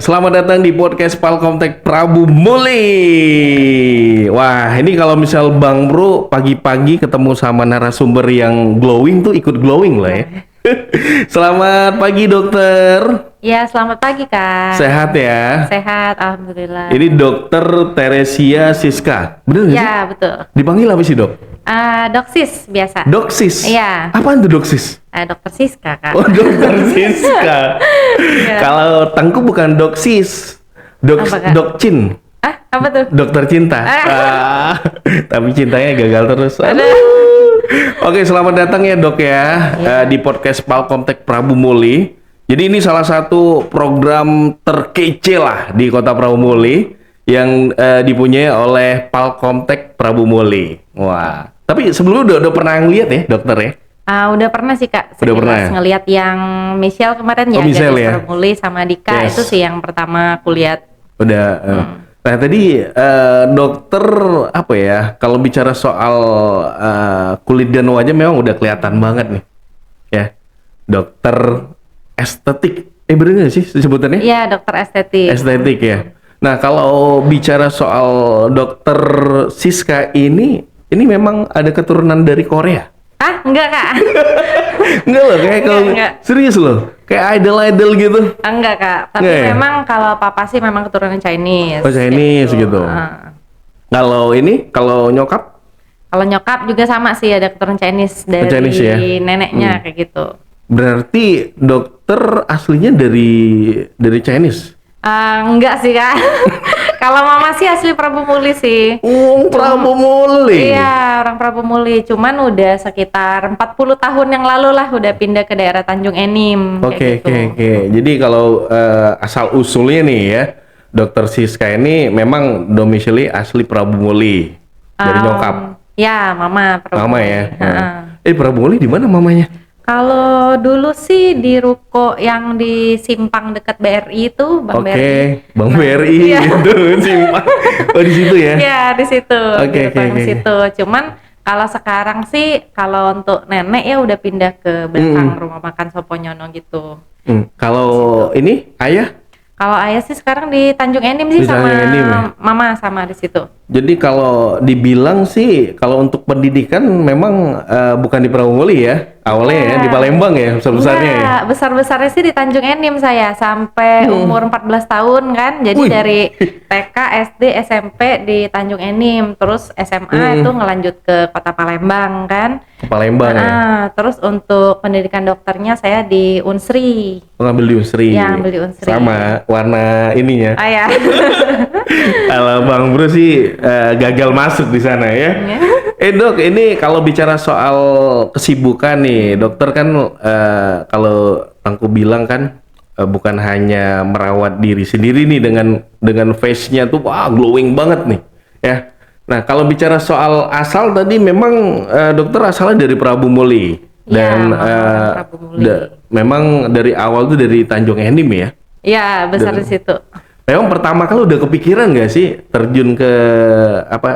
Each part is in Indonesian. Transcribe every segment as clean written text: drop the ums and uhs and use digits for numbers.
Selamat datang di podcast Palkomtek Prabu Muli. Wah, ini kalau misal Bang Bro pagi-pagi ketemu sama narasumber yang glowing tuh ikut glowing lah ya. Selamat pagi dokter. Ya, selamat pagi Kak. Sehat ya? Sehat, alhamdulillah. Ini dokter Teresia Siska. Bener nggak sih? Ya, betul. Dipanggil apa sih dok? Doksis biasa. Doksis? Iya. Apaan tuh doksis? Dokter Siska Kak. Oh, dokter Siska. Iya. Kalau Tangku bukan doksis, Apa, Kak? dokcin. Apa tuh? Dokter cinta. Tapi cintanya gagal terus. Aduh. Oke, selamat datang ya dok ya, di podcast Palkomtek Prabu Muli. Jadi ini salah satu program terkece lah di Kota Prabu Muli yang dipunyai oleh Palkomtek Prabu Muli. Wah, tapi sebelumnya udah pernah ngeliat ya dokter ya? Udah pernah sih Kak. Udah pernah ya? Ngeliat yang Michelle kemarin ya, Michelle jadi ya? Muli sama Dika. Yes. Itu sih yang pertama aku lihat. Udah. Nah tadi dokter apa ya? Kalau bicara soal kulit dan wajah memang udah kelihatan banget nih, ya. Dokter estetik, bener nggak sih sebutannya? Iya, dokter estetik. Estetik ya. Nah kalau bicara soal dokter Siska ini memang ada keturunan dari Korea? Enggak Kak. Enggak loh, kayak kalau Enggak. serius loh, kayak idol gitu. Enggak Kak. Tapi Nggak ya? memang kalau papa sih memang keturunan Chinese. Oh Chinese gitu. Kalau nyokap? Kalau nyokap juga sama sih, ada keturunan Chinese dari Chinese ya? neneknya kayak gitu. Berarti dokter aslinya dari Chinese? Enggak sih Kak. Kalau mama sih asli Prabu Muli sih. Prabu Muli. Iya, orang Prabu Muli. Cuman udah sekitar 40 tahun yang lalu lah udah pindah ke daerah Tanjung Enim. Oke. Kayak gitu. Jadi kalau asal usulnya nih ya, dokter Siska ini memang domisili asli Prabu Muli dari nyokap. Ya, mama Prabu Mama Muli. ya. Heeh. Prabu Muli di mana mamanya? Kalau dulu sih di ruko yang di Simpang dekat BRI itu, Bang BRI. Oke, Bang BRI iya. itu simpang. Oh di situ ya? Iya, di situ. Oke. Di situ. Cuman kalau sekarang sih kalau untuk nenek ya udah pindah ke belakang rumah makan Soponyono gitu. Kalau ini ayah? Kalau ayah sih sekarang di Tanjung Enim sih Di sama Tanjung Enim ya? mama sama di situ. Jadi kalau dibilang sih, kalau untuk pendidikan memang bukan di Prabu Muli ya, awalnya ya di Palembang ya, besar-besarnya ya. Enggak, besar-besarnya sih di Tanjung Enim saya sampai umur 14 tahun kan. Jadi Wih. dari TK, SD, SMP di Tanjung Enim, terus SMA itu ngelanjut ke Kota Palembang kan. Ke Palembang ya. Terus untuk pendidikan dokternya saya di Unsri. Ngambil di Unsri. Ya, ambil di Unsri. Sama warna ininya. Ya. Kalau Bang Bro sih gagal masuk di sana ya. Dok, ini kalau bicara soal kesibukan nih, dokter kan kalau Tangku bilang kan bukan hanya merawat diri sendiri nih dengan face-nya tuh wah glowing banget nih, ya. Nah, kalau bicara soal asal tadi memang dokter asalnya dari Prabu Muli dan Prabu Muli. memang dari awal tuh dari Tanjung Enim ya. Ya, besar di situ. Memang pertama kali udah kepikiran nggak sih terjun ke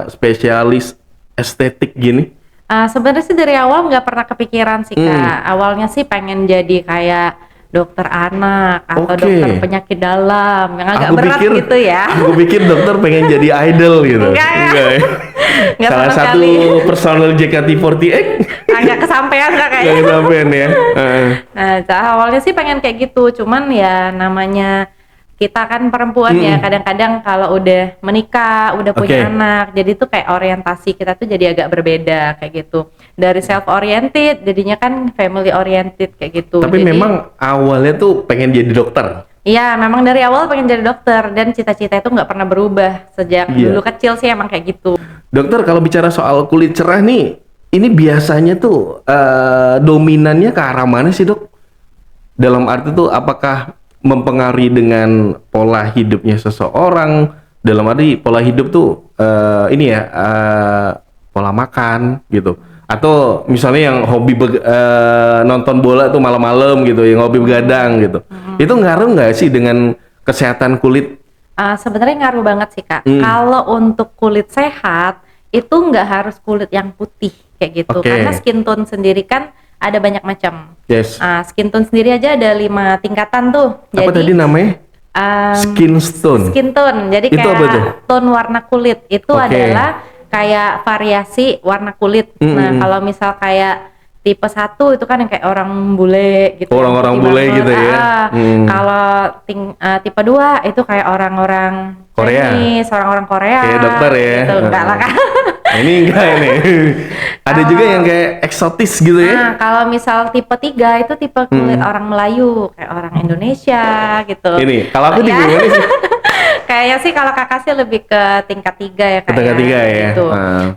spesialis estetik gini? Sebenarnya sih dari awal nggak pernah kepikiran sih Kak. Awalnya sih pengen jadi kayak dokter anak atau dokter penyakit dalam yang agak berat gitu ya. Aku pikir dokter pengen jadi idol gitu. Enggak ya. Nggak Salah sama satu sekali. personel JKT48. Agak kesampean Kak kayaknya. Nggak kesampean ya. Nah, awalnya sih pengen kayak gitu, cuman ya namanya kita kan perempuan ya, kadang-kadang kalau udah menikah, udah punya anak, jadi tuh kayak orientasi kita tuh jadi agak berbeda kayak gitu. Dari self oriented jadinya kan family oriented kayak gitu. Tapi Jadi, memang awalnya tuh pengen jadi dokter. iya, memang dari awal pengen jadi dokter dan cita-cita itu nggak pernah berubah sejak dulu kecil sih emang kayak gitu. Dokter, kalau bicara soal kulit cerah nih, ini biasanya tuh dominannya ke arah mana sih dok? Dalam arti tuh apakah mempengaruhi dengan pola hidupnya seseorang? Dalam arti pola hidup tuh pola makan gitu. Atau misalnya yang hobi nonton bola tuh malam-malam gitu, yang hobi begadang gitu. Itu ngaruh nggak sih dengan kesehatan kulit? Sebenarnya ngaruh banget sih Kak. Kalau untuk kulit sehat itu nggak harus kulit yang putih kayak gitu. Karena skin tone sendiri kan ada banyak macam. Yes. Skin tone sendiri aja ada 5 tingkatan tuh. Apa Jadi tadi namanya? Skin stone. Skin tone. Jadi Itu kayak apa tuh? tone warna kulit. Itu Oke. adalah kayak variasi warna kulit. Nah, kalau misal kayak tipe 1 itu kan yang kayak orang bule gitu. Orang-orang putih bule banget. gitu ya. Kalau tipe 2 itu kayak orang-orang Korea. Chinese, orang-orang Korea. Kayak dokter ya. Gitu. Enggak lah kan. Nah, ini enggak ini. Ada juga yang kayak eksotis gitu ya. Nah, kalau misal tipe 3 itu tipe kulit orang Melayu, kayak orang Indonesia gitu. Ini, kalau aku di Ya. gimana sih? Kayaknya sih kalau kakak sih lebih ke tingkat 3 ya kayak. Tingkat 3 ya? Gitu.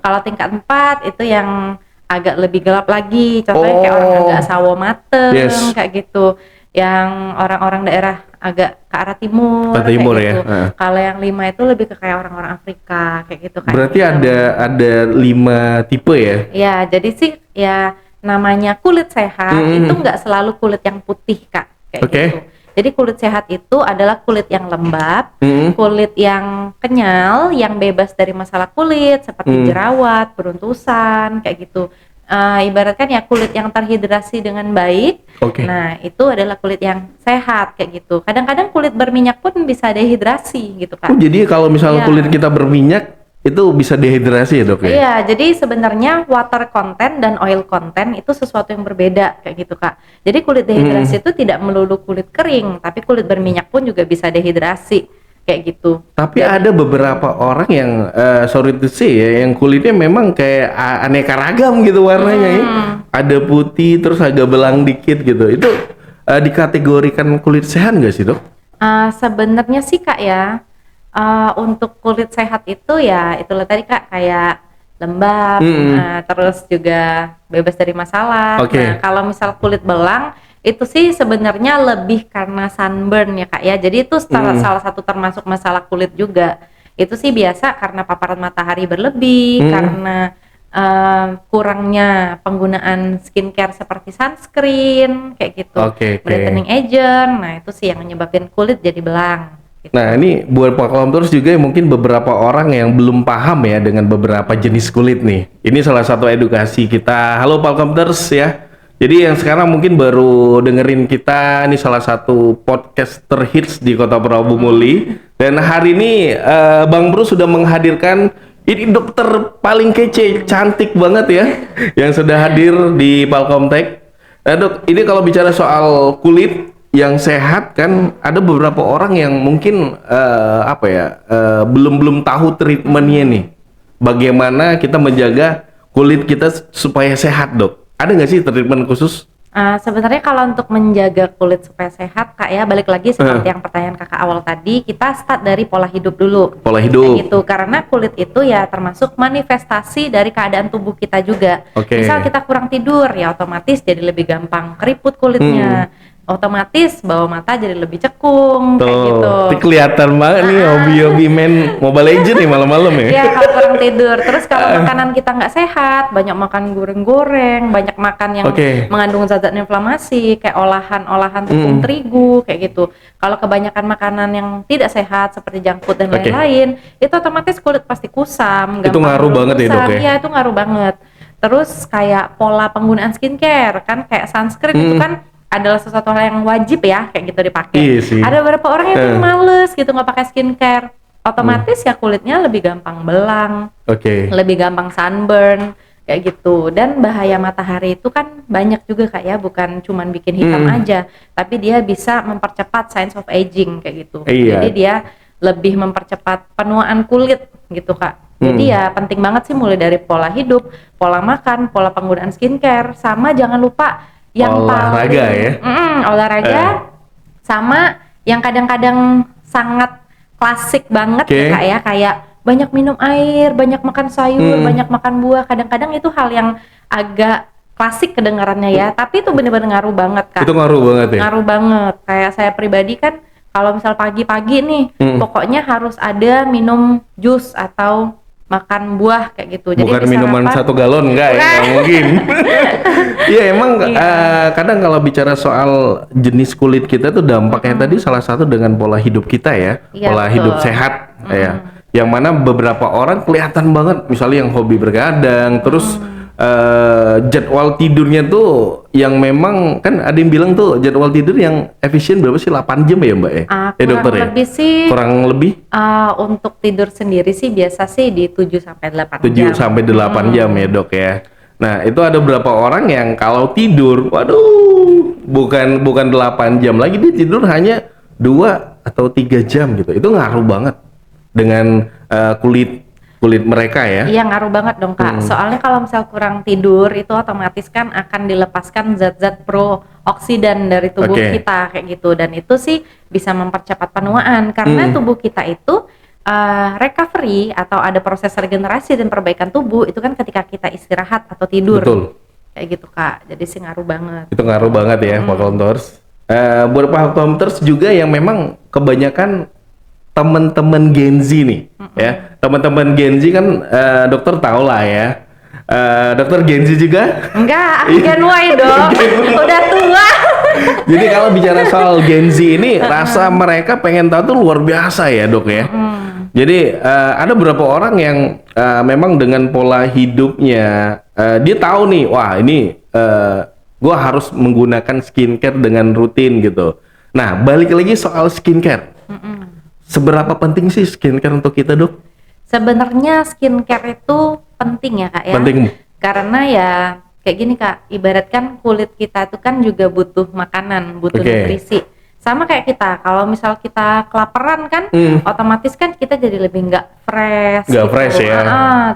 Kalau tingkat 4 itu yang agak lebih gelap lagi. Contohnya kayak orang agak sawo mateng, kayak gitu. Yang orang-orang daerah agak ke arah timur, Ke timur kayak ya? gitu. Kalau yang 5 itu lebih ke kayak orang-orang Afrika, kayak gitu kan. Berarti ada 5 tipe ya? Ya, jadi sih ya namanya kulit sehat itu nggak selalu kulit yang putih, Kak, kayak gitu. Jadi kulit sehat itu adalah kulit yang lembab, kulit yang kenyal, yang bebas dari masalah kulit seperti jerawat, beruntusan, kayak gitu. Ibaratkan ya kulit yang terhidrasi dengan baik. Nah, itu adalah kulit yang sehat kayak gitu. Kadang-kadang kulit berminyak pun bisa dehidrasi gitu kan. Oh, jadi kalau misalnya kulit kita berminyak itu bisa dehidrasi ya, Dok ya? Iya, jadi sebenarnya water content dan oil content itu sesuatu yang berbeda kayak gitu, Kak. Jadi kulit dehidrasi itu tidak melulu kulit kering, tapi kulit berminyak pun juga bisa dehidrasi kayak gitu. Tapi ada beberapa orang yang sorry to say ya, yang kulitnya memang kayak aneka ragam gitu warnanya ya. Ada putih terus agak belang dikit gitu. Itu dikategorikan kulit sehat nggak sih, Dok? Sebenarnya sih, Kak ya, untuk kulit sehat itu ya itulah tadi, Kak, kayak lembab, terus juga bebas dari masalah. Nah, kalau misal kulit belang itu sih sebenarnya lebih karena sunburn ya, Kak ya. Jadi itu salah satu termasuk masalah kulit juga. Itu sih biasa karena paparan matahari berlebih, karena kurangnya penggunaan skincare seperti sunscreen kayak gitu, brightening agent. Nah, itu sih yang menyebabkan kulit jadi belang. Nah, ini buat Pak Komters juga mungkin beberapa orang yang belum paham ya dengan beberapa jenis kulit nih. Ini salah satu edukasi kita. Halo Pak Komters ya. Jadi yang sekarang mungkin baru dengerin kita, ini salah satu podcast terhits di Kota Prabu Muli. Dan hari ini Bang Bro sudah menghadirkan ini dokter paling kece, cantik banget ya, yang sudah hadir di Palkomtek. Dok, ini kalau bicara soal kulit yang sehat kan, ada beberapa orang yang mungkin belum tahu treatmentnya nih. Bagaimana kita menjaga kulit kita supaya sehat, Dok? Ada nggak sih treatment khusus? Sebenarnya kalau untuk menjaga kulit supaya sehat, Kak ya, balik lagi seperti yang pertanyaan kakak awal tadi, kita start dari pola hidup dulu. Pola hidup. Gitu, karena kulit itu ya termasuk manifestasi dari keadaan tubuh kita juga. Misal kita kurang tidur, ya otomatis jadi lebih gampang keriput kulitnya. Otomatis bawah mata jadi lebih cekung, kayak gitu. Itu kelihatan banget nih hobi-hobi main Mobile Legends nih malam-malam ya. Iya, kalau kurang tidur. Terus kalau makanan kita nggak sehat, banyak makan goreng-goreng, banyak makan yang mengandung zat-zat inflamasi, kayak olahan-olahan tepung terigu, kayak gitu. Kalau kebanyakan makanan yang tidak sehat seperti junk food dan lain-lain, itu otomatis kulit pasti kusam. Itu ngaruh banget ya, Dok ya? Iya, itu ngaruh banget. Terus kayak pola penggunaan skincare, kan kayak sunscreen itu kan adalah sesuatu hal yang wajib ya kayak gitu dipakai. Iya sih. Ada beberapa orang yang males gitu nggak pakai skincare, otomatis ya kulitnya lebih gampang belang, lebih gampang sunburn kayak gitu. Dan bahaya matahari itu kan banyak juga, Kak ya, bukan cuman bikin hitam aja, tapi dia bisa mempercepat signs of aging kayak gitu. Jadi dia lebih mempercepat penuaan kulit gitu, Kak. Jadi ya penting banget sih mulai dari pola hidup, pola makan, pola penggunaan skincare, sama jangan lupa yang olahraga paling, ya. Olahraga sama yang kadang-kadang sangat klasik banget ya, Kak ya, kayak banyak minum air, banyak makan sayur, banyak makan buah. Kadang-kadang itu hal yang agak klasik kedengarannya ya, tapi itu bener-bener ngaruh banget, Kak. Itu ngaruh banget ya? Ngaruh banget. Kayak saya pribadi kan kalau misal pagi-pagi nih, pokoknya harus ada minum jus atau makan buah kayak gitu. Jadi bukan minuman 1 galon enggak ya, nggak mungkin. Iya emang kadang kalau bicara soal jenis kulit kita tuh dampaknya tadi salah satu dengan pola hidup kita ya, pola hidup sehat ya. Yang mana beberapa orang kelihatan banget, misalnya yang hobi bergadang, terus jadwal tidurnya tuh yang memang kan ada yang bilang tuh jadwal tidur yang efisien berapa sih 8 jam ya Mbak ya? Kurang Dokter ya? lebih sih Kurang lebih untuk tidur sendiri sih biasa sih di 7 sampai 8 7 jam. sampai 8 jam ya Dok ya. Nah, itu ada beberapa orang yang kalau tidur, waduh, bukan 8 jam lagi, dia tidur hanya 2 atau 3 jam gitu. Itu ngaruh banget dengan kulit mereka ya. Iya, ngaruh banget dong Kak. Soalnya kalau misal kurang tidur itu otomatis kan akan dilepaskan zat-zat pro-oksidan dari tubuh kita kayak gitu, dan itu sih bisa mempercepat penuaan karena tubuh kita itu recovery atau ada proses regenerasi dan perbaikan tubuh itu kan ketika kita istirahat atau tidur. Betul. Kayak gitu Kak. Jadi sih ngaruh banget. Itu ngaruh banget ya Pak Hunters. Buat Pak Hunters juga yang memang kebanyakan teman-teman Gen Z nih, ya. Teman-teman Gen Z kan dokter tahu lah ya. Dokter Gen Z juga? Enggak, Gen Y dong. Udah tua. Jadi kalau bicara soal Gen Z ini, rasa mereka pengen tahu tuh luar biasa ya Dok ya. Jadi ada beberapa orang yang memang dengan pola hidupnya, dia tahu nih, wah ini gua harus menggunakan skincare dengan rutin gitu. Nah, balik lagi soal skincare. Seberapa penting sih skincare untuk kita Dok? Sebenarnya skincare itu penting ya Kak ya. Penting. Karena ya kayak gini Kak, ibaratkan kulit kita itu kan juga butuh makanan, butuh nutrisi. Sama kayak kita, kalau misal kita kelaparan kan, otomatis kan kita jadi lebih nggak fresh. Nggak fresh ya.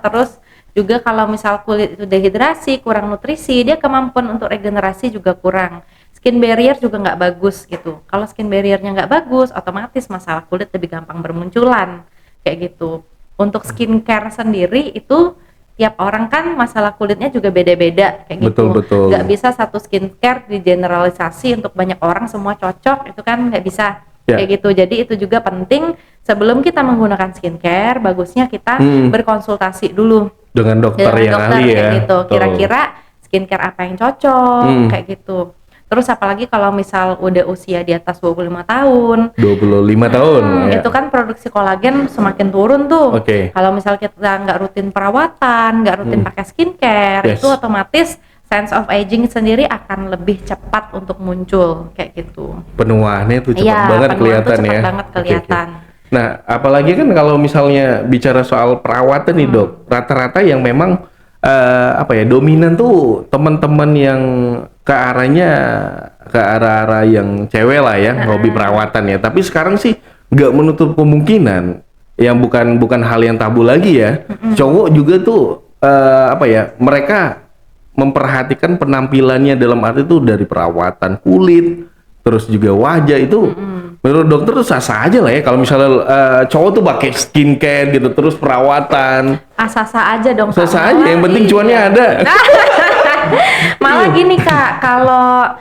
Terus juga kalau misal kulit itu dehidrasi, kurang nutrisi, dia kemampuan untuk regenerasi juga kurang. Skin barrier juga nggak bagus gitu. Kalau skin barriernya nggak bagus, otomatis masalah kulit lebih gampang bermunculan kayak gitu. Untuk skincare sendiri itu tiap orang kan masalah kulitnya juga beda-beda kayak gitu. Betul. Nggak bisa satu skincare digeneralisasi untuk banyak orang semua cocok, itu kan nggak bisa kayak gitu. Jadi itu juga penting sebelum kita menggunakan skincare, bagusnya kita berkonsultasi dulu dengan dokter yang ahli ya. Kayak gitu. Kira-kira skincare apa yang cocok kayak gitu. Terus apalagi kalau misal udah usia di atas 25 tahun. 25 tahun. Ya. Itu kan produksi kolagen semakin turun tuh. Kalau misal kita nggak rutin perawatan, nggak rutin pakai skincare, itu otomatis sense of aging sendiri akan lebih cepat untuk muncul kayak gitu. Penuaannya tuh cepat banget kelihatan ya. Cepat banget kelihatan. Nah, apalagi kan kalau misalnya bicara soal perawatan nih Dok, rata-rata yang memang dominan tuh teman-teman yang ke arah-arah yang cewek lah ya, hobi perawatan ya. Tapi sekarang sih nggak menutup kemungkinan yang bukan hal yang tabu lagi ya. Cowok juga tuh mereka memperhatikan penampilannya dalam arti tuh dari perawatan kulit, terus juga wajah itu. Menurut dokter tuh sah-sah aja lah ya kalau misalnya cowok tuh pakai skincare gitu terus perawatan. Sah-sah aja dong. Sah-sah aja, yang penting cuannya ada. Malah gini Kak, kalau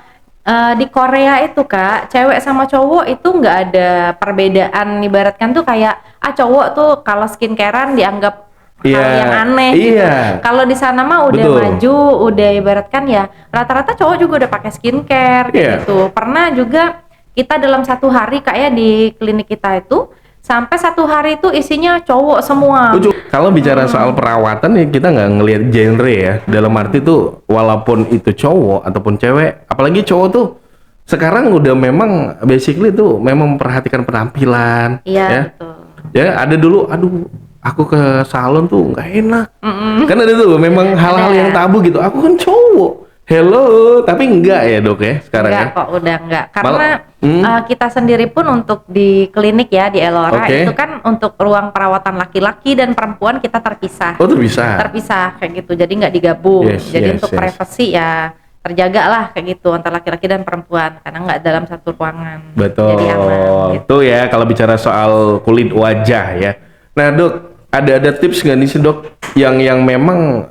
di Korea itu Kak, cewek sama cowok itu nggak ada perbedaan, ibaratkan tuh kayak cowok tuh kalau skincarean dianggap hal yang aneh gitu. Kalau di sana mah udah maju, udah ibaratkan ya rata-rata cowok juga udah pakai skincare gitu. Pernah juga kita dalam satu hari Kak ya di klinik kita itu sampai satu hari itu isinya cowok semua. Kalau bicara soal perawatan ya kita nggak ngelihat genre ya. Dalam arti tuh walaupun itu cowok ataupun cewek, apalagi cowok tuh sekarang udah memang basically tuh memang memperhatikan penampilan. Iya, betul. Ya ada dulu, aduh aku ke salon tuh nggak enak. Kan ada tuh memang hal-hal yang tabu gitu. Aku kan cowok. Hello, tapi enggak ya Dok ya sekarang enggak ya? Kok udah enggak, karena kita sendiri pun untuk di klinik ya di Elora itu kan untuk ruang perawatan laki-laki dan perempuan kita terpisah. Oh terpisah? Terpisah kayak gitu, jadi nggak digabung. Jadi untuk privasi ya terjaga lah kayak gitu antara laki-laki dan perempuan karena nggak dalam satu ruangan. Betul. Jadi aman, gitu. Itu ya kalau bicara soal kulit wajah ya. Nah Dok, ada tips nggak nih sih Dok yang memang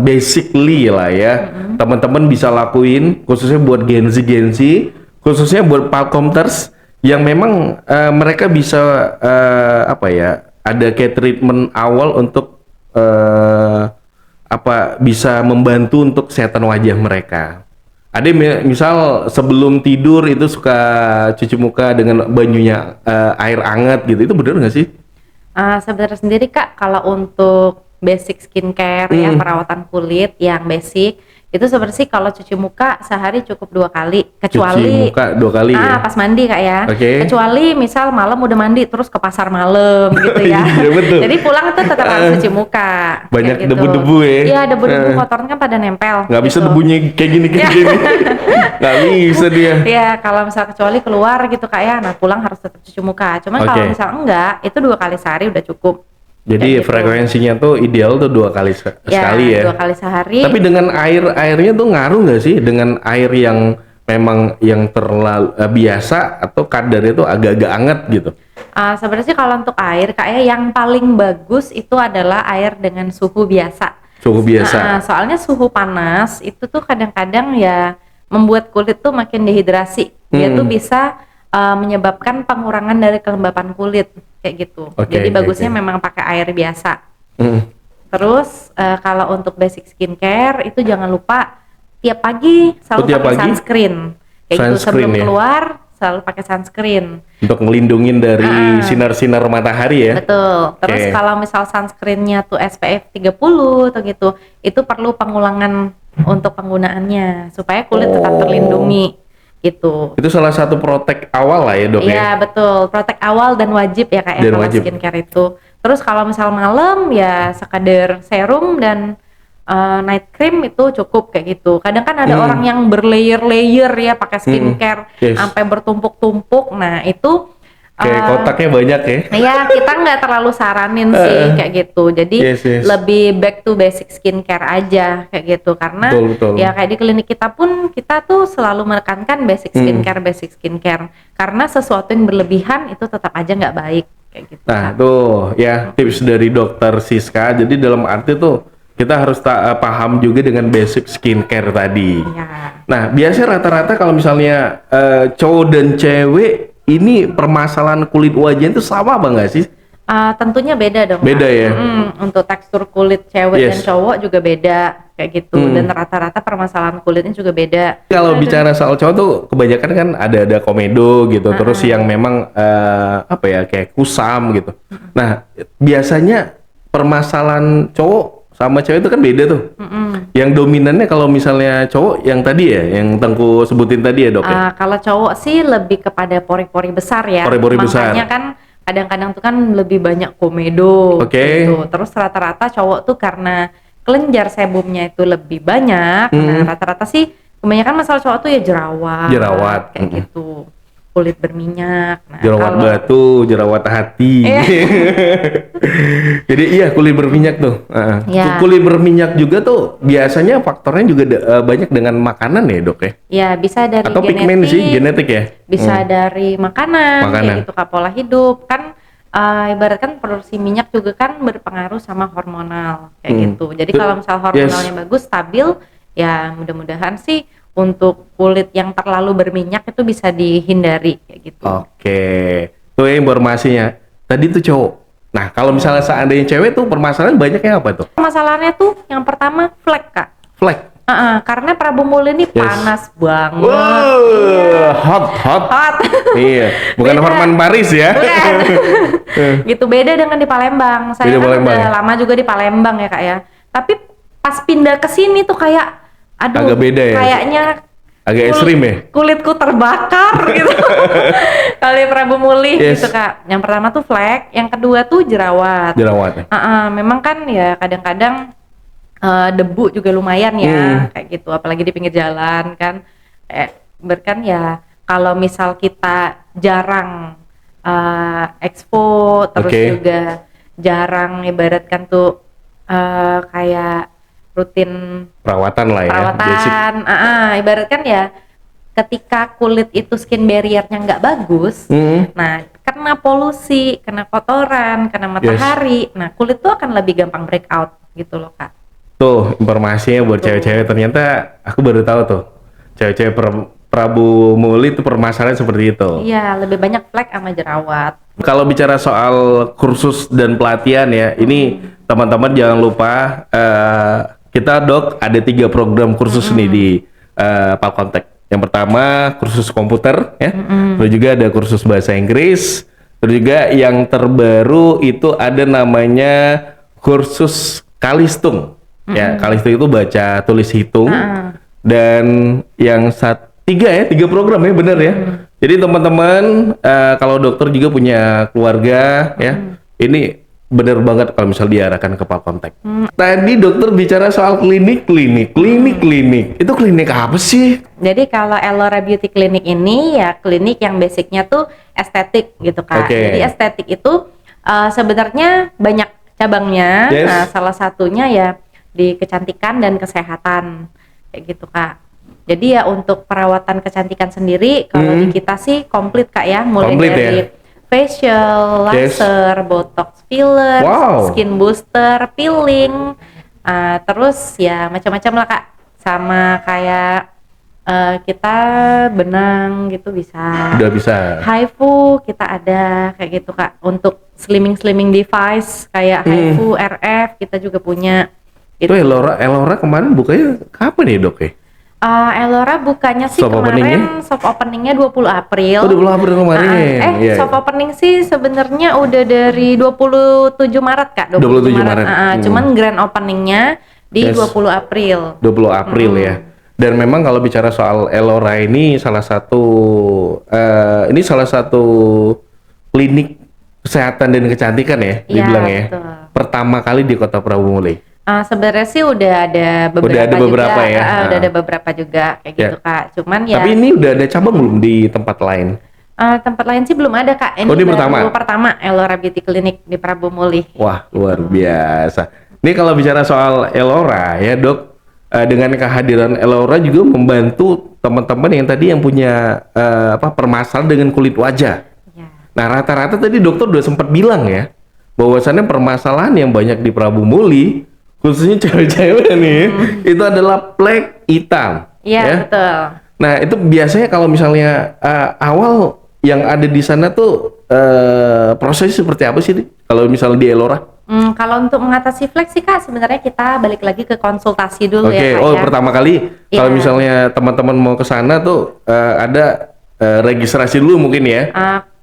basically lah ya teman-teman bisa lakuin khususnya buat Gen Z khususnya buat Palcomters yang memang mereka bisa ada kayak treatment awal untuk bisa membantu untuk kesehatan wajah mereka. Ada misal sebelum tidur itu suka cuci muka dengan banyunya air hangat gitu, itu bener nggak sih? Sebenarnya sendiri Kak, kalau untuk basic skincare ya, perawatan kulit yang basic itu sebenarnya kalau cuci muka sehari cukup 2 kali, kecuali cuci muka 2 kali ya? pas mandi Kak ya. Kecuali misal malam udah mandi terus ke pasar malam gitu ya. Iya, betul. Jadi pulang tuh tetap harus cuci muka. Banyak gitu. debu-debu ya? Iya, debu-debu kotoran kan pada nempel. Nggak bisa gitu. debunya kayak gini. Nggak bisa dia. Iya, kalau misal kecuali keluar gitu Kak ya, nah pulang harus tetap cuci muka. Cuman kalau misal enggak, itu 2 kali sehari udah cukup. Jadi gitu. frekuensinya tuh ideal tuh 2 kali sekali ya. 2 kali sehari. Tapi dengan airnya tuh ngaruh nggak sih dengan air yang memang yang terlalu biasa atau kadarnya tuh agak-agak anget gitu? Sebenarnya kalau untuk air kayak yang paling bagus itu adalah air dengan suhu biasa. Suhu biasa. Soalnya suhu panas itu tuh kadang-kadang ya membuat kulit tuh makin dehidrasi. Dia tuh bisa menyebabkan pengurangan dari kelembapan kulit kayak gitu. Jadi bagusnya memang pakai air biasa. Terus kalau untuk basic skincare itu jangan lupa tiap pagi selalu pakai sunscreen. Kayak gitu sebelum keluar selalu pakai sunscreen. Untuk ngelindungin dari sinar-sinar matahari ya. Betul. Terus kalau misal sunscreennya tuh SPF 30 atau gitu, itu perlu pengulangan untuk penggunaannya supaya kulit tetap terlindungi. Gitu. Itu salah satu protek awal lah ya dok ya? Iya betul, protek awal dan wajib ya Kak ya kalau skincare itu. Terus kalau misal malam ya sekadar serum dan night cream itu cukup kayak gitu. Kadang kan ada orang yang berlayer-layer ya pakai skincare sampai bertumpuk-tumpuk. Nah itu kayak kotaknya banyak ya? Iya, kita nggak terlalu saranin sih kayak gitu. Jadi lebih back to basic skincare aja kayak gitu. Karena ya kayak di klinik kita pun kita tuh selalu menekankan basic skincare. Karena sesuatu yang berlebihan itu tetap aja nggak baik kayak gitu. Nah tuh ya tips dari dokter Siska. Jadi dalam arti tuh kita harus paham juga dengan basic skincare tadi. Ya. Nah biasanya rata-rata kalau misalnya cowok dan cewek ini permasalahan kulit wajah itu sama apa nggak sih? Tentunya beda dong. Beda ya. Untuk tekstur kulit cewek dan cowok juga beda kayak gitu. Dan rata-rata permasalahan kulitnya juga beda. Kalau bicara soal cowok tuh kebanyakan kan ada komedo gitu, terus yang memang apa ya kayak kusam gitu. Nah biasanya permasalahan cowok sama cewek itu kan beda tuh. Yang dominannya kalau misalnya cowok yang tadi ya, yang Tengku sebutin tadi ya dok ya? Kalau cowok sih lebih kepada pori-pori besar ya. Pori-pori besar. Makanya kan kadang-kadang tuh kan lebih banyak komedo gitu. Terus rata-rata cowok tuh karena kelenjar sebumnya itu lebih banyak. Nah rata-rata sih kebanyakan masalah cowok tuh ya jerawat kayak gitu. Kulit berminyak. Nah, jerawat batu, jerawat hati. Jadi iya kulit berminyak tuh. Kulit berminyak juga tuh biasanya faktornya juga banyak dengan makanan ya dok ya? Ya bisa dari atau pigmen sih, genetik ya? Bisa dari makanan. Ya gitu pola hidup kan. Ibaratkan produksi minyak juga kan berpengaruh sama hormonal kayak gitu. Jadi kalau misal hormonalnya bagus, stabil, ya mudah-mudahan sih untuk kulit yang terlalu berminyak itu bisa dihindari kayak gitu. Tuh ya informasinya. Tadi tuh cowok. Nah kalau misalnya seandainya cewek tuh permasalahan banyaknya apa tuh? Masalahnya tuh yang pertama flek Kak. Flek? Karena Prabu Muli ini panas banget. Hot. Iya, bukan Horman Paris ya. Bukan. Gitu beda dengan di Palembang. Saya kan udah lama juga di Palembang ya Kak ya. Tapi pas pindah ke sini tuh kayak aduh, agak beda ya? Kayaknya agak ekstrim ya? Kulitku terbakar gitu. Kali Prabu Muli gitu Kak. Yang pertama tuh flek, yang kedua tuh jerawat. Memang kan ya kadang-kadang debu juga lumayan ya kayak gitu, apalagi di pinggir jalan kan. Berkan ya kalau misal kita jarang expo terus juga jarang ibaratkan tuh kayak rutin perawatan lah ya. Ibaratkan ya ketika kulit itu skin barrier-nya nggak bagus, nah kena polusi, kena kotoran, kena matahari, nah kulit tuh akan lebih gampang breakout gitu loh Kak. Tuh informasinya buat cewek-cewek, ternyata aku baru tahu tuh cewek-cewek Prabu Muli itu permasalahan seperti itu. Iya, lebih banyak flek sama jerawat. Kalau bicara soal kursus dan pelatihan ya, ini teman-teman jangan lupa kita dok ada 3 program kursus nih di Palkontek. Yang pertama kursus komputer ya, terus juga ada kursus bahasa Inggris, terus juga yang terbaru itu ada namanya kursus Kalistung. Ya, Kalistung itu baca tulis hitung. Dan yang tiga program ya, bener ya. Jadi teman-teman kalau dokter juga punya keluarga ya, ini bener banget kalau misal diarahkan ke Palcontact. Tadi dokter bicara soal klinik. Itu klinik apa sih? Jadi kalau Elora Beauty Clinic ini ya klinik yang basicnya tuh estetik gitu Kak. Jadi estetik itu sebenarnya banyak cabangnya. Nah, salah satunya ya di kecantikan dan kesehatan kayak gitu Kak. Jadi ya untuk perawatan kecantikan sendiri kalau di kita sih komplit Kak ya, mulai dari facial, laser, botox filler, skin booster, peeling, terus ya macam-macam lah Kak. Sama kayak kita benang gitu bisa. Udah bisa. HIFU kita ada kayak gitu Kak. Untuk slimming device kayak HIFU, RF kita juga punya. Itu Elora kemarin bukanya kapan ya dok ya? Elora bukanya sih kemarin soft openingnya 20 April. Oh 20 April kemarin. Soft opening sih sebenarnya udah dari 27 Maret Kak. 27 Maret. Cuman grand openingnya di 20 April. 20 April ya. Dan memang kalau bicara soal Elora ini salah satu klinik kesehatan dan kecantikan ya, dibilang ya. Betul. Pertama kali di Kota Prabu Muli. Sebenarnya sih udah ada beberapa ya. Udah ada beberapa juga kayak gitu Kak. Cuman ya. Tapi ini udah ada cabang belum di tempat lain? Tempat lain sih belum ada Kak. Ini pertama Elora Beauty Clinic di Prabu Muli. Wah luar biasa. Ini kalau bicara soal Elora ya dok, dengan kehadiran Elora juga membantu teman-teman yang tadi yang punya permasalahan dengan kulit wajah. Ya. Nah rata-rata tadi dokter udah sempat bilang ya, bahwasannya permasalahan yang banyak di Prabu Muli khususnya cewek-cewek nih, itu adalah flek hitam. Iya, ya? Betul. Nah, itu biasanya kalau misalnya awal yang ada di sana tuh prosesnya seperti apa sih? Kalau misalnya di Elora? Kalau untuk mengatasi flek sih Kak, sebenarnya kita balik lagi ke konsultasi dulu ya Kak. Pertama kali kalau misalnya teman-teman mau ke sana tuh ada registrasi dulu mungkin ya.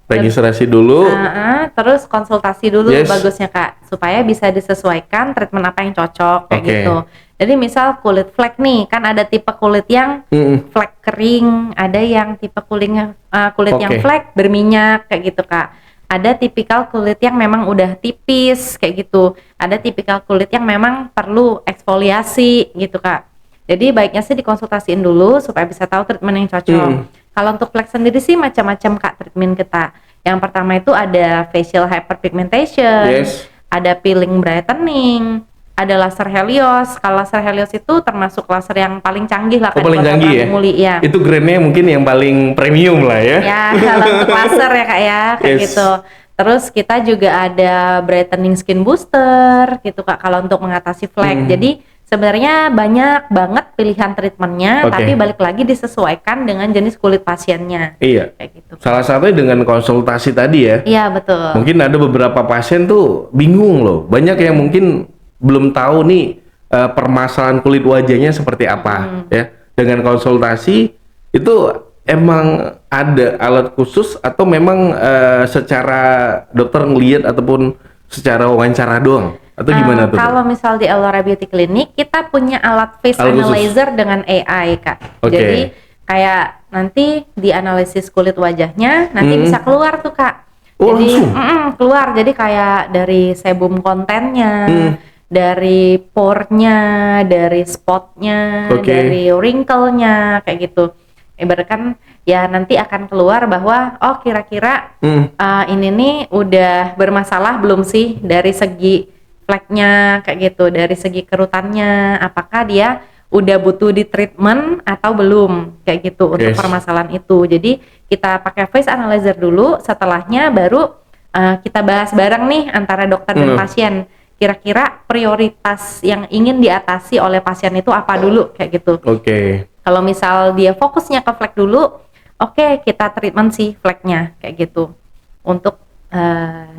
Registrasi dulu, terus konsultasi dulu bagusnya Kak, supaya bisa disesuaikan treatment apa yang cocok kayak gitu. Jadi misal kulit flek nih, kan ada tipe kulit yang flek kering, ada yang tipe kulit yang flek berminyak kayak gitu Kak. Ada tipikal kulit yang memang udah tipis kayak gitu. Ada tipikal kulit yang memang perlu eksfoliasi gitu Kak. Jadi baiknya sih dikonsultasiin dulu supaya bisa tahu treatment yang cocok. Kalau untuk flek sendiri sih macam-macam Kak treatment kita. Yang pertama itu ada facial hyperpigmentation, ada peeling brightening, ada laser Helios. Kalau laser Helios itu termasuk laser yang paling canggih lah. Paling canggih ya? Ya? Itu grade-nya mungkin yang paling premium lah ya? Ya, kalau untuk laser ya Kak ya, kayak gitu. Terus kita juga ada brightening skin booster gitu Kak, kalau untuk mengatasi flek. Jadi sebenarnya banyak banget pilihan treatmentnya, tapi balik lagi disesuaikan dengan jenis kulit pasiennya. Iya. Kayak gitu. Salah satunya dengan konsultasi tadi ya. Iya betul. Mungkin ada beberapa pasien tuh bingung loh. Banyak yang mungkin belum tahu nih permasalahan kulit wajahnya seperti apa ya. Dengan konsultasi itu emang ada alat khusus atau memang secara dokter ngelihat ataupun secara wawancara doang? Atau gimana tuh? Kalau misal di Elora Beauty Clinic kita punya alat face analyzer dengan AI Kak. Jadi kayak nanti dianalisis kulit wajahnya, nanti bisa keluar tuh Kak. Jadi keluar. Jadi kayak dari sebum kontennya, dari pore-nya, dari spotnya, dari wrinkle-nya kayak gitu. Ibaratkan ya nanti akan keluar bahwa oh kira-kira ini nih udah bermasalah belum sih dari segi fleknya kayak gitu, dari segi kerutannya apakah dia udah butuh di treatment atau belum kayak gitu untuk permasalahan itu. Jadi kita pakai face analyzer dulu, setelahnya baru kita bahas bareng nih antara dokter dan pasien, kira-kira prioritas yang ingin diatasi oleh pasien itu apa dulu kayak gitu. Kalau misal dia fokusnya ke flek dulu, kita treatment sih fleknya kayak gitu untuk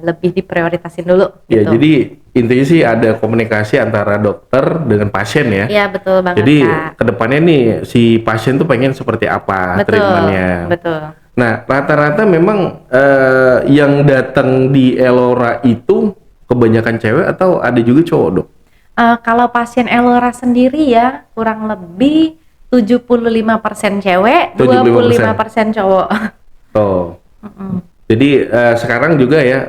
lebih diprioritasin dulu. Ya, jadi intinya sih ada komunikasi antara dokter dengan pasien ya. Iya betul banget. Jadi kedepannya nih si pasien tuh pengen seperti apa treatmentnya. Betul. Nah rata-rata memang yang datang di Elora itu kebanyakan cewek atau ada juga cowok dok? Kalau pasien Elora sendiri ya kurang lebih 75% cewek, 25% cowok. Oh. Mm-mm. Jadi sekarang juga ya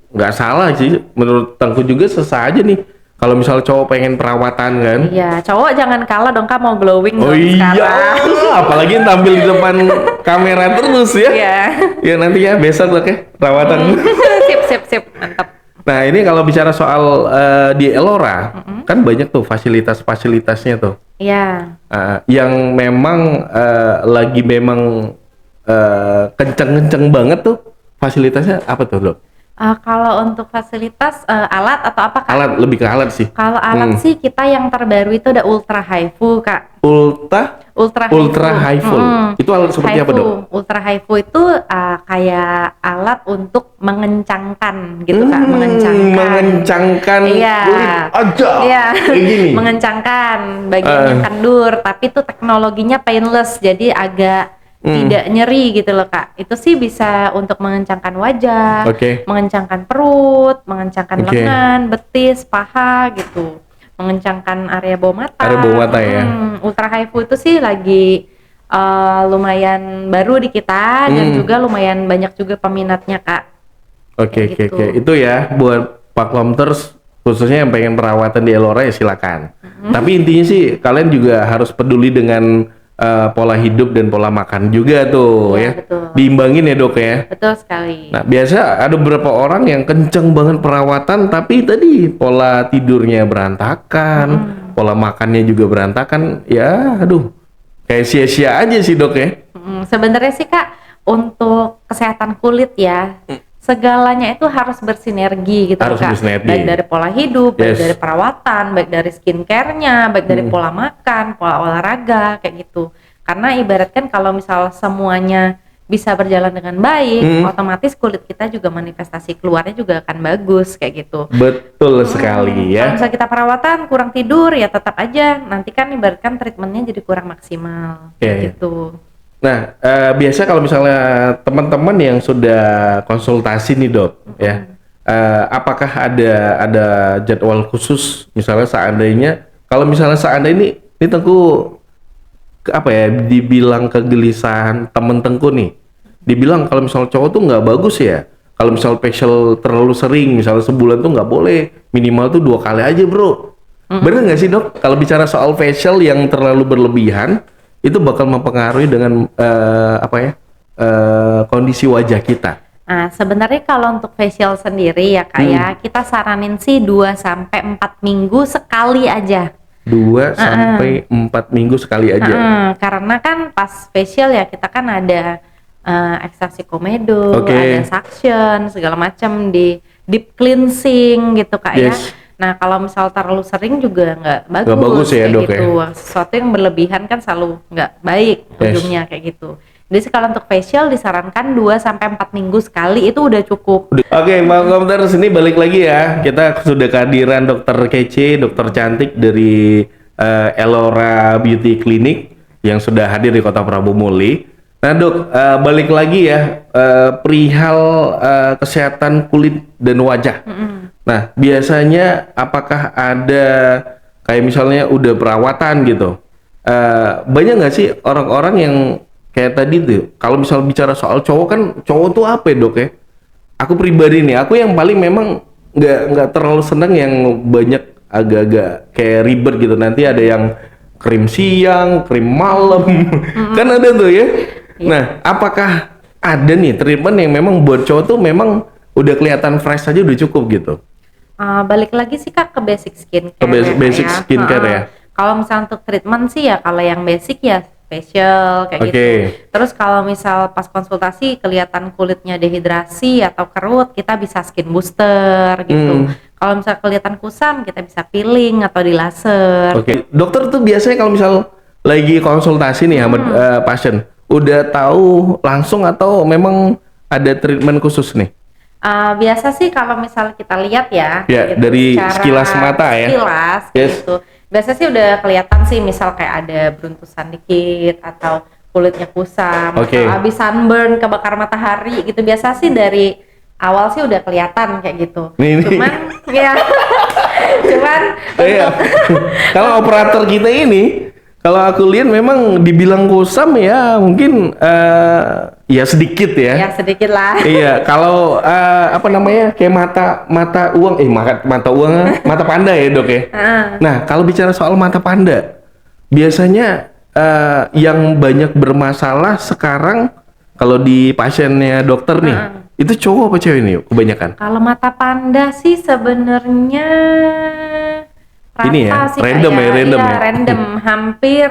nggak salah sih menurut Tengku juga sesah aja nih kalau misal cowok pengen perawatan kan. Iya, cowok jangan kalah dong Kak, mau glowing Oh dong iya, sekarang. apalagi tampil di depan kamera terus ya. Iya. Ya nanti ya besok Dok ya perawatan. Sip, mantap. Nah ini kalau bicara soal di Elora kan banyak tuh fasilitas-fasilitasnya tuh. Iya. Yang memang lagi memang kenceng-kenceng banget tuh fasilitasnya apa tuh Dok? Kalau untuk fasilitas alat atau apa Kak? Alat, lebih ke alat sih. Kalau alat sih kita yang terbaru itu ada Ultra HIFU Kak. Ultra HIFU. Itu alat seperti apa Dok? Ultra HIFU itu kayak alat untuk mengencangkan gitu Kak, mengencangkan iya. kulit aja. Iya. Kayak gini. Mengencangkan bagian yang kendur, tapi itu teknologinya painless, jadi agak tidak nyeri gitu loh Kak. Itu sih bisa untuk mengencangkan wajah, mengencangkan perut, mengencangkan lengan, betis, paha gitu, mengencangkan area bawah mata. Ya. Ultra HIFU itu sih lagi lumayan baru di kita dan juga lumayan banyak juga peminatnya Kak. Oke. Itu ya buat Pak Lomters khususnya yang pengen perawatan di Elora ya silakan. Tapi intinya sih kalian juga harus peduli dengan pola hidup dan pola makan juga tuh ya. Betul. Diimbangin ya Dok ya. Betul sekali. Nah biasa ada beberapa orang yang kenceng banget perawatan tapi tadi pola tidurnya berantakan, pola makannya juga berantakan. Ya aduh kayak sia-sia aja sih Dok ya. Sebenarnya sih Kak untuk kesehatan kulit ya segalanya itu harus bersinergi gitu Kak. Baik dari pola hidup, baik dari perawatan, baik dari skincare-nya, baik dari pola makan, pola olahraga kayak gitu. Karena ibaratkan kalau misal semuanya bisa berjalan dengan baik, otomatis kulit kita juga manifestasi keluarnya juga akan bagus kayak gitu. Betul sekali ya. Kalau misal kita perawatan kurang tidur ya tetap aja nanti kan ibaratkan treatmentnya jadi kurang maksimal gitu. Nah, biasa kalau misalnya teman-teman yang sudah konsultasi nih Dok, ya, apakah ada jadwal khusus, misalnya seandainya, kalau misalnya seandainya ini Tengku, apa ya, dibilang kegelisahan temen Tengku nih, dibilang kalau misalnya cowok tuh nggak bagus ya, kalau misalnya facial terlalu sering, misalnya sebulan tuh nggak boleh, minimal tuh 2 kali aja bro. Bener nggak sih Dok, kalau bicara soal facial yang terlalu berlebihan, itu bakal mempengaruhi dengan kondisi wajah kita. Nah, sebenarnya kalau untuk facial sendiri ya Kak ya, kita saranin sih 2-4 minggu sekali aja. 2-4 minggu sekali aja. Karena kan pas facial ya kita kan ada ekstraksi komedo, ada suction, segala macam di deep cleansing gitu Kak ya. Nah kalau misal terlalu sering juga nggak bagus ya Dok gitu. ya. Sesuatu yang berlebihan kan selalu nggak baik ujungnya kayak gitu. Jadi kalau untuk facial disarankan 2-4 minggu sekali itu udah cukup. Oke, Mbak Komter, sini balik lagi ya. Kita sudah kehadiran dokter kece, dokter cantik dari Elora Beauty Clinic yang sudah hadir di Kota Prabu Muli. Nah Dok, balik lagi ya, perihal kesehatan kulit dan wajah. Nah, biasanya apakah ada kayak misalnya udah perawatan gitu? Banyak nggak sih orang-orang yang kayak tadi tuh, kalau misal bicara soal cowok kan, cowok tuh apa ya Dok ya? Aku pribadi nih, aku yang paling memang nggak terlalu seneng yang banyak agak-agak kayak ribet gitu. Nanti ada yang krim siang, krim malam, kan ada tuh ya. Nah, apakah ada nih treatment yang memang buat cowok tuh memang udah kelihatan fresh aja udah cukup gitu? Balik lagi sih Kak ke basic skincare. Basic skincare ya. Kalau misalnya untuk treatment sih ya kalau yang basic ya facial kayak gitu. Terus kalau misal pas konsultasi kelihatan kulitnya dehidrasi atau kerut, kita bisa skin booster gitu. Kalau misal kelihatan kusam, kita bisa peeling atau di laser. Dokter tuh biasanya kalau misal lagi konsultasi nih sama pasien, udah tahu langsung atau memang ada treatment khusus nih? Biasa sih kalau misal kita lihat ya gitu, dari sekilas mata ya. Sekilas gitu. Biasa sih udah kelihatan sih misal kayak ada beruntusan dikit atau kulitnya kusam atau habis sunburn kebakar matahari gitu. Biasa sih dari awal sih udah kelihatan kayak gitu. Cuman ya Cuman Iya. Kalau operator kita ini, kalau aku lihat memang dibilang kusam ya mungkin ya sedikit ya. ya sedikit lah. Iya, kalau apa namanya kayak mata uang, mata uang, mata panda ya dok ya. Nah, kalau bicara soal mata panda, biasanya yang banyak bermasalah sekarang kalau di pasiennya dokter nih, itu cowok apa cewek nih kebanyakan? Kalau mata panda sih sebenarnya rata Ini ya, sih Kak, random ya, random iya, ya. random. Hampir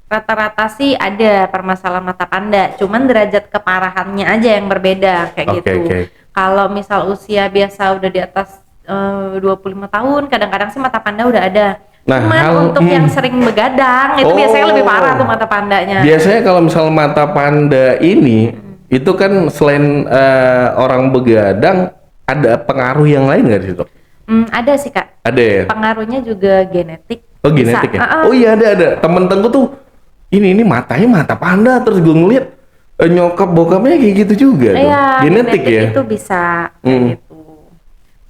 rata-rata sih ada permasalahan mata panda, cuman derajat keparahannya aja yang berbeda kayak Oke, gitu. oke. Kalau misal usia biasa udah di atas 25 tahun, kadang-kadang sih mata panda udah ada. Nah, Cuman untuk yang sering begadang itu biasanya lebih parah tuh mata pandanya. Biasanya kalau misal mata panda ini, itu kan selain orang begadang, ada pengaruh yang lain nggak di situ? Ada sih Kak. Ada ya? Pengaruhnya juga genetik. Oh Bisa. genetik ya? Oh iya ada. Temen-temenku tuh, ini matanya mata panda, terus gue ngeliat nyokap bokapnya kayak gitu juga tuh. Iya, Genetik ya? itu bisa kayak gitu.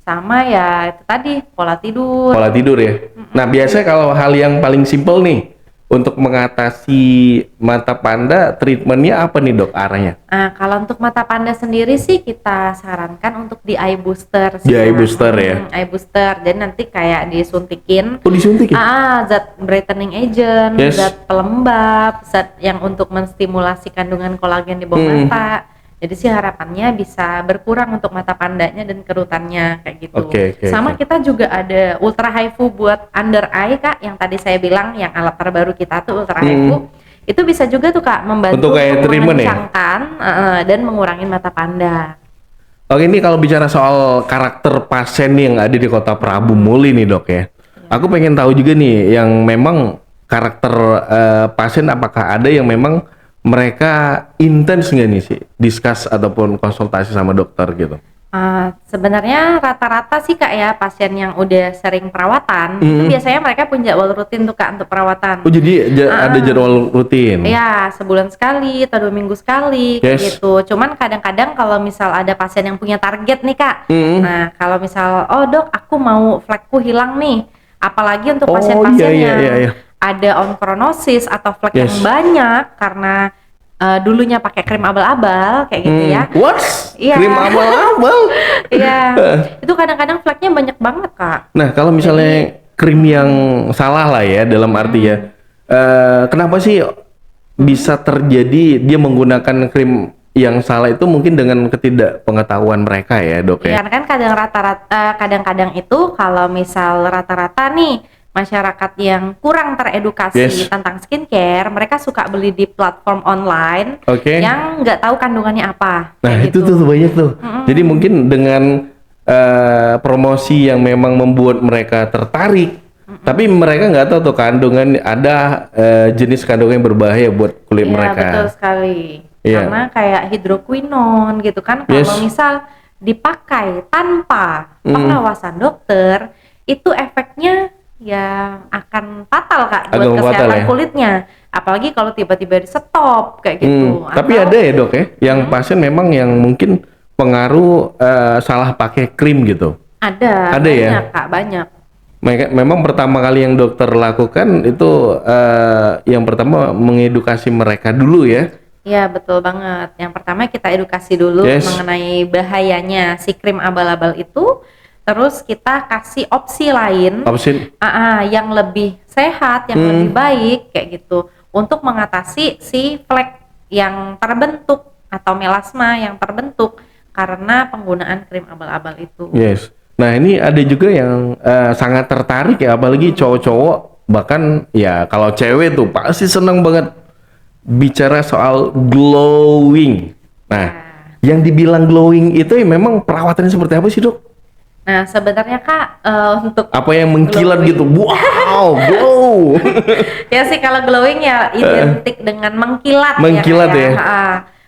Sama ya itu tadi pola tidur. Pola tidur ya? Nah biasanya kalau hal yang paling simpel nih, untuk mengatasi mata panda, treatmentnya apa nih dok arahnya? Nah, kalau untuk mata panda sendiri sih kita sarankan untuk di eye booster. Di eye booster ya? Eye booster, jadi nanti kayak disuntikin. Oh disuntik ya? Zat brightening agent, Yes. zat pelembab, zat yang untuk menstimulasi kandungan kolagen di bawah mata. Jadi sih harapannya bisa berkurang untuk mata pandanya dan kerutannya kayak gitu. Oke. Sama kita juga ada ultra HIFU buat under eye Kak, yang tadi saya bilang yang alat terbaru kita tuh ultra HIFU. Itu bisa juga tuh Kak membantu Untuk kayak treatment ya? mengencangkan dan mengurangi mata panda. Oke, ini kalau bicara soal karakter pasien yang ada di Kota Prabu Muli nih dok ya. Aku pengen tahu juga nih yang memang karakter pasien apakah ada yang memang mereka intens nggak nih sih discuss ataupun konsultasi sama dokter gitu? Sebenarnya rata-rata sih Kak ya pasien yang udah sering perawatan itu biasanya mereka punya jadwal rutin tuh Kak untuk perawatan. Oh jadi ada jadwal rutin? Iya, sebulan sekali atau 2 minggu sekali kayak gitu. Cuman kadang-kadang kalau misal ada pasien yang punya target nih Kak. Nah, kalau misal oh dok aku mau flekku hilang nih. Apalagi untuk pasien-pasien yang ada onchronosis atau flek yang banyak karena dulunya pakai krim abal-abal kayak gitu ya. What? Iya. Krim abal-abal? Iya. Itu kadang-kadang fleknya banyak banget Kak. Nah kalau misalnya krim yang salah lah ya dalam arti ya, kenapa sih bisa terjadi dia menggunakan krim yang salah itu mungkin dengan ketidakpengetahuan mereka ya dok ya? Iya kan kadang-kadang itu kalau misal rata-rata nih masyarakat yang kurang teredukasi tentang skincare, mereka suka beli di platform online yang nggak tahu kandungannya apa. Nah itu gitu. tuh banyak tuh. Jadi mungkin dengan promosi yang memang membuat mereka tertarik, tapi mereka nggak tahu tuh kandungan ada jenis kandungan yang berbahaya buat kulit mereka. Iya betul sekali. Karena kayak hidroquinone gitu kan, kalau misal dipakai tanpa pengawasan dokter, itu efeknya ya akan fatal Kak buat kesehatan kulitnya. Apalagi kalau tiba-tiba di stop kayak gitu. Tapi ada ya dok ya, yang pasien memang yang mungkin pengaruh salah pakai krim gitu. Ada banyak ya? Kak, banyak. Memang pertama kali yang dokter lakukan itu yang pertama mengedukasi mereka dulu ya. Iya betul banget. Yang pertama kita edukasi dulu mengenai bahayanya si krim abal-abal itu. Terus kita kasih opsi lain yang lebih sehat, yang lebih baik kayak gitu untuk mengatasi si flek yang terbentuk atau melasma yang terbentuk karena penggunaan krim abal-abal itu. Nah ini ada juga yang sangat tertarik ya, apalagi cowok-cowok, bahkan ya kalau cewek tuh pasti seneng banget bicara soal glowing. Nah, yang dibilang glowing itu ya memang perawatannya seperti apa sih dok? Nah sebenarnya Kak untuk apa yang mengkilat gitu, wow, glow. Ya sih kalau glowing ya identik dengan mengkilat. Mengkilat ya.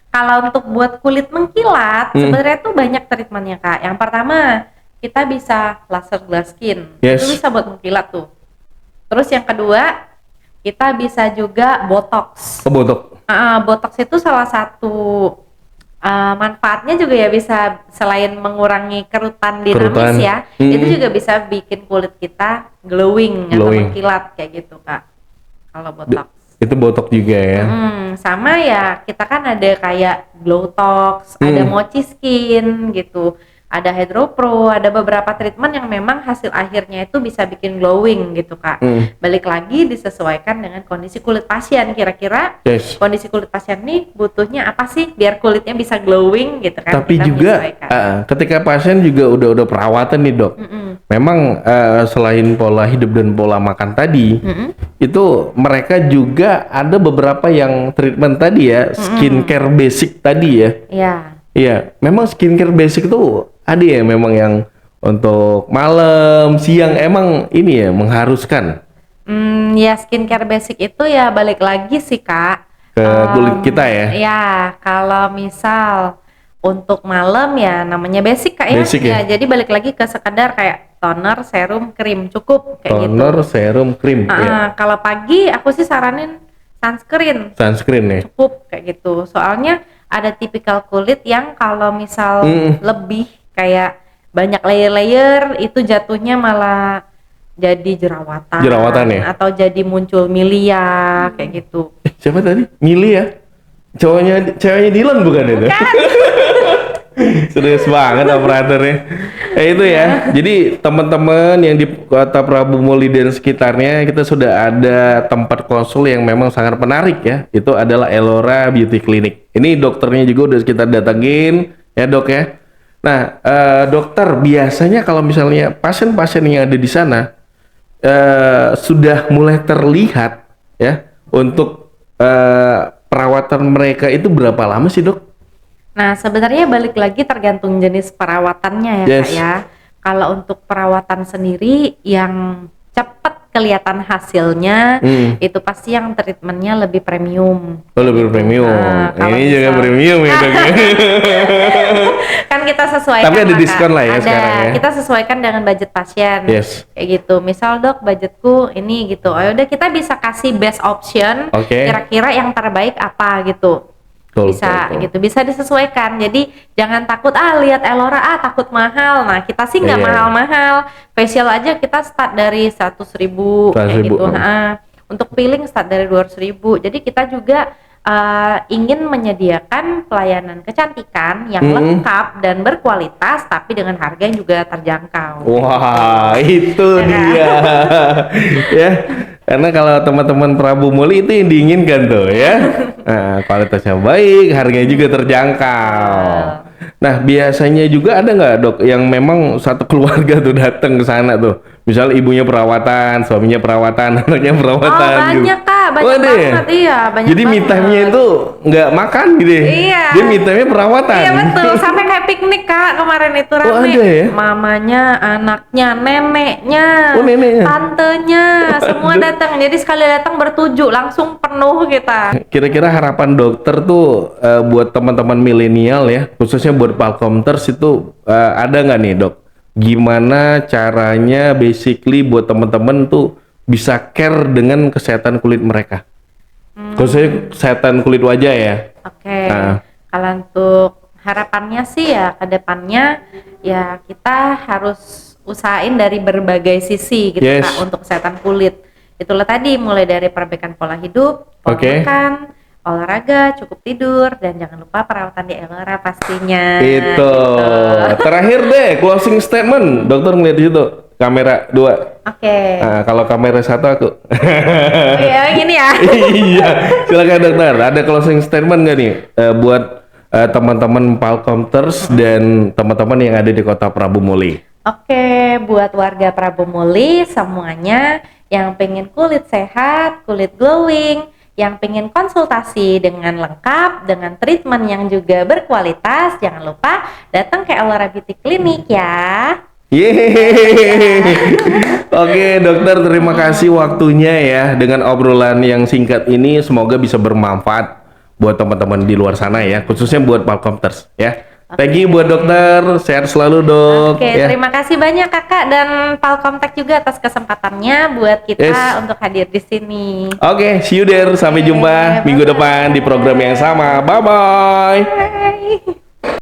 Kalau untuk buat kulit mengkilat, sebenarnya tuh banyak treatmentnya Kak. Yang pertama kita bisa laser glass skin, itu bisa buat mengkilat tuh. Terus yang kedua kita bisa juga botox. Botox. Botox itu salah satu Manfaatnya juga ya bisa selain mengurangi kerutan dinamis Kerutan. ya, itu juga bisa bikin kulit kita glowing atau Glowing. mengkilat kayak gitu Kak. Kalau botox. Itu botok juga ya. Sama ya kita kan ada kayak glow tox, ada mochi skin gitu, ada hydro pro, ada beberapa treatment yang memang hasil akhirnya itu bisa bikin glowing gitu Kak. Balik lagi disesuaikan dengan kondisi kulit pasien, kira-kira Yes. kondisi kulit pasien nih butuhnya apa sih biar kulitnya bisa glowing gitu kan. Tapi kita juga menyesuaikan. ketika pasien juga udah perawatan nih dok, memang selain pola hidup dan pola makan tadi, itu mereka juga ada beberapa yang treatment tadi ya, skincare basic tadi ya. Iya. Iya, memang skincare basic itu ada ya memang yang untuk malam, siang emang ini ya mengharuskan Ya skincare basic itu ya balik lagi sih Kak. ke kulit kita ya. Ya, kalau misal untuk malam ya namanya basic Kak ya. Basic ya? Jadi balik lagi ke sekadar kayak toner, serum, krim cukup kayak gitu. Toner, serum, krim ya. Kalau pagi aku sih saranin sunscreen Sunscreen ya. cukup kayak gitu. Soalnya ada tipikal kulit yang kalau misal lebih kayak banyak layer-layer itu jatuhnya malah jadi jerawatan, Jerawatan ya? atau jadi muncul milia kayak gitu. Siapa tadi? Mili ya? Ceweknya Dylan bukan itu? Serius banget operatornya. Itu ya. Jadi teman-teman yang di Kota Prabu Muli dan sekitarnya, kita sudah ada tempat konsul yang memang sangat menarik ya. Itu adalah Elora Beauty Clinic. Ini dokternya juga udah kita datengin ya dok ya. Nah dokter biasanya kalau misalnya pasien-pasien yang ada di sana sudah mulai terlihat ya untuk perawatan mereka itu berapa lama sih dok? Nah, sebenarnya balik lagi tergantung jenis perawatannya ya Yes. Kak ya. Kalau untuk perawatan sendiri yang cepat kelihatan hasilnya, itu pasti yang treatmentnya lebih premium. Oh, lebih premium. Kalau Ini juga misal- premium ya dok ya. Kan kita sesuaikan. Tapi ada Kak. diskon lah ya Ada. sekarang ya. Kita sesuaikan dengan budget pasien. Yes. Kayak gitu. Misal dok, budgetku ini gitu. Oh udah kita bisa kasih best option. Oke. Kira-kira yang terbaik apa gitu. Betul, Bisa betul. gitu, bisa disesuaikan. Jadi jangan takut lihat Elora takut mahal. Nah kita sih nggak Iya. mahal-mahal. Facial aja kita start dari 100.000 kayak 100.000, gitu. Untuk peeling start dari 200.000. Jadi kita juga ingin menyediakan pelayanan kecantikan yang lengkap dan berkualitas, tapi dengan harga yang juga terjangkau. Wah, itu dia. Ya. Karena kalau teman-teman Prabu Muli itu yang diinginkan tuh ya. Nah, kualitasnya baik, harganya juga terjangkau. Nah, biasanya juga ada nggak dok yang memang satu keluarga tuh datang ke sana tuh. Misal ibunya perawatan, suaminya perawatan, anaknya perawatan. Banyak Kak, banyak Oh, ada ya? banget. Iya, banyak Jadi me banget. time-nya itu nggak makan gitu ya? Iya. Dia me time-nya perawatan. Iya betul, sampai kayak piknik Kak kemarin itu rame. Oh, ada ya? Mamanya, anaknya, neneknya, Oh, neneknya. tantenya, semua Waduh. datang. Jadi sekali datang bertujuh, langsung penuh kita. Kira-kira harapan dokter tuh buat teman-teman milenial ya, khususnya buat Palcomters itu ada nggak nih dok? Gimana caranya basically buat teman-teman tuh bisa care dengan kesehatan kulit mereka? Khususnya kesehatan kulit wajah ya. Oke. Ah. Kalau untuk harapannya sih ya ke depannya ya kita harus usahain dari berbagai sisi gitu Yes. Kak untuk kesehatan kulit. Itulah tadi mulai dari perbaikan pola hidup, pola Oke. makan, olahraga, cukup tidur, dan jangan lupa perawatan di Elora pastinya. Itu. Gitu. Terakhir deh closing statement. Dokter ngeliat di situ kamera 2. Oke. Nah, kalau kamera 1 aku. Oh ya gini ya. Iya, silakan dokter. Ada closing statement nggak nih buat teman-teman Palcomters dan teman-teman yang ada di Kota Prabu Muli? Oke, buat warga Prabu Muli semuanya yang pengen kulit sehat, kulit glowing, yang pengen konsultasi dengan lengkap, dengan treatment yang juga berkualitas, jangan lupa datang ke Elora Beauty Clinic ya. Yeay. Oke dokter, terima kasih waktunya ya dengan obrolan yang singkat ini, semoga bisa bermanfaat buat teman-teman di luar sana ya, khususnya buat Palcomters ya. Thank you buat dokter, sehat selalu dok. Oke, terima kasih banyak kakak dan Palkomtek juga atas kesempatannya buat kita untuk hadir di sini. Oke, see you there. Sampai jumpa minggu depan di program yang sama. Bye bye. Bye.